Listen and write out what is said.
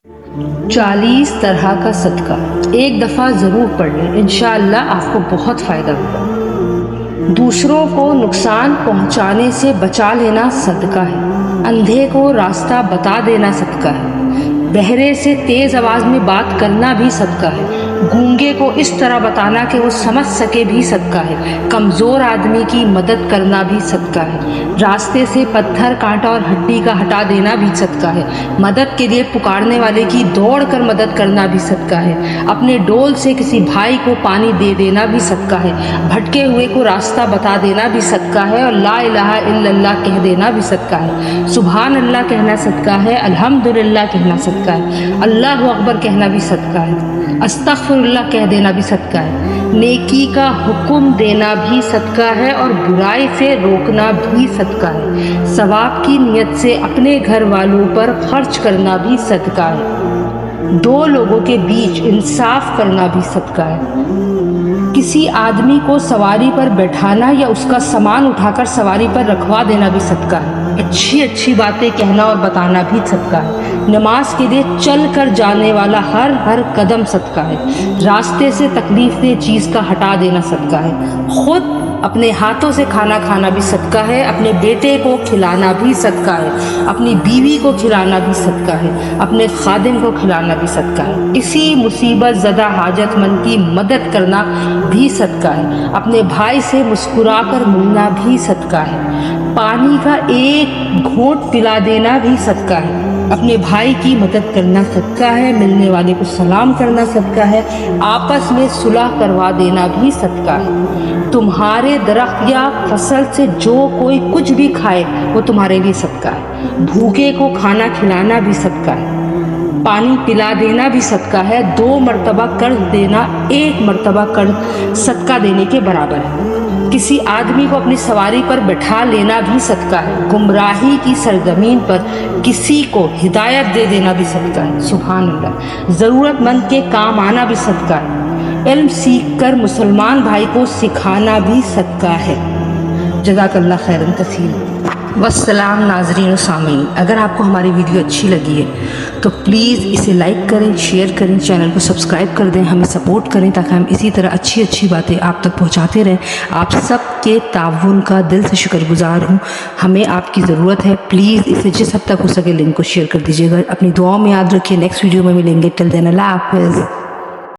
40 طرح کا صدقہ ایک دفعہ ضرور پڑھ لیں، انشاءاللہ آپ کو بہت فائدہ ہوگا۔ دوسروں کو نقصان پہنچانے سے بچا لینا صدقہ ہے، اندھے کو راستہ بتا دینا صدقہ ہے، بہرے سے تیز آواز میں بات کرنا بھی صدقہ ہے، گونگے کو اس طرح بتانا کہ وہ سمجھ سکے بھی صدقہ ہے، کمزور آدمی کی مدد کرنا بھی صدقہ ہے، راستے سے پتھر کانٹا اور ہڈی کا ہٹا دینا بھی صدقہ ہے، مدد کے لیے پکارنے والے کی دوڑ کر مدد کرنا بھی صدقہ ہے، اپنے ڈول سے کسی بھائی کو پانی دے دینا بھی صدقہ ہے، بھٹکے ہوئے کو راستہ بتا دینا بھی صدقہ ہے، اور لا الہ الا اللہ کہہ دینا بھی صدقہ ہے، سبحان اللہ کہنا صدقہ ہے، الحمدللہ کہنا صدقہ ہے، اللہ اکبر کہنا بھی صدقہ ہے، استغفر اللہ کہہ دینا بھی صدقہ ہے، نیکی کا حکم دینا بھی صدقہ ہے اور برائی سے روکنا بھی صدقہ ہے، ثواب کی نیت سے اپنے گھر والوں پر خرچ کرنا بھی صدقہ ہے، دو لوگوں کے بیچ انصاف کرنا بھی صدقہ ہے، کسی آدمی کو سواری پر بیٹھانا یا اس کا سامان اٹھا کر سواری پر رکھوا دینا بھی صدقہ ہے، اچھی باتیں کہنا اور بتانا بھی صدقہ ہے، نماز کے لیے چل کر جانے والا ہر قدم صدقہ ہے، راستے سے تکلیف دہ چیز کا ہٹا دینا صدقہ ہے، خود اپنے ہاتھوں سے کھانا کھانا بھی صدقہ ہے، اپنے بیٹے کو کھلانا بھی صدقہ ہے، اپنی بیوی کو کھلانا بھی صدقہ ہے، اپنے خادم کو کھلانا بھی صدقہ ہے، کسی مصیبت زدہ حاجت مند کی مدد کرنا بھی صدقہ ہے، اپنے بھائی سے مسکرا کر ملنا بھی صدقہ ہے، پانی کا ایک گھونٹ پلا دینا بھی صدقہ ہے، اپنے بھائی کی مدد کرنا صدقہ ہے، ملنے والے کو سلام کرنا صدقہ ہے، آپس میں صلح کروا دینا بھی صدقہ ہے، تمہارے درخت یا فصل سے جو کوئی کچھ بھی کھائے وہ تمہارے لیے صدقہ ہے، بھوکے کو کھانا کھلانا بھی صدقہ ہے، پانی پلا دینا بھی صدقہ ہے، 2 مرتبہ قرض دینا 1 مرتبہ قرض صدقہ دینے کے برابر ہے، کسی آدمی کو اپنی سواری پر بٹھا لینا بھی صدقہ ہے، گمراہی کی سرزمین پر کسی کو ہدایت دے دینا بھی صدقہ ہے، سبحان اللہ، ضرورت مند کے کام آنا بھی صدقہ ہے، علم سیکھ کر مسلمان بھائی کو سکھانا بھی صدقہ ہے۔ جزاک اللہ خیرن کثیر۔ والسلام ناظرین و سامعین، اگر آپ کو ہماری ویڈیو اچھی لگی ہے تو پلیز اسے لائک کریں، شیئر کریں، چینل کو سبسکرائب کر دیں، ہمیں سپورٹ کریں تاکہ ہم اسی طرح اچھی باتیں آپ تک پہنچاتے رہیں۔ آپ سب کے تعاون کا دل سے شکر گزار ہوں، ہمیں آپ کی ضرورت ہے، پلیز اسے جس حد تک ہو سکے لنک کو شیئر کر دیجیے گا، اپنی دعاؤں میں یاد رکھیے، نیکسٹ ویڈیو میں ملیں گے، ٹل دین اللہ حافظ۔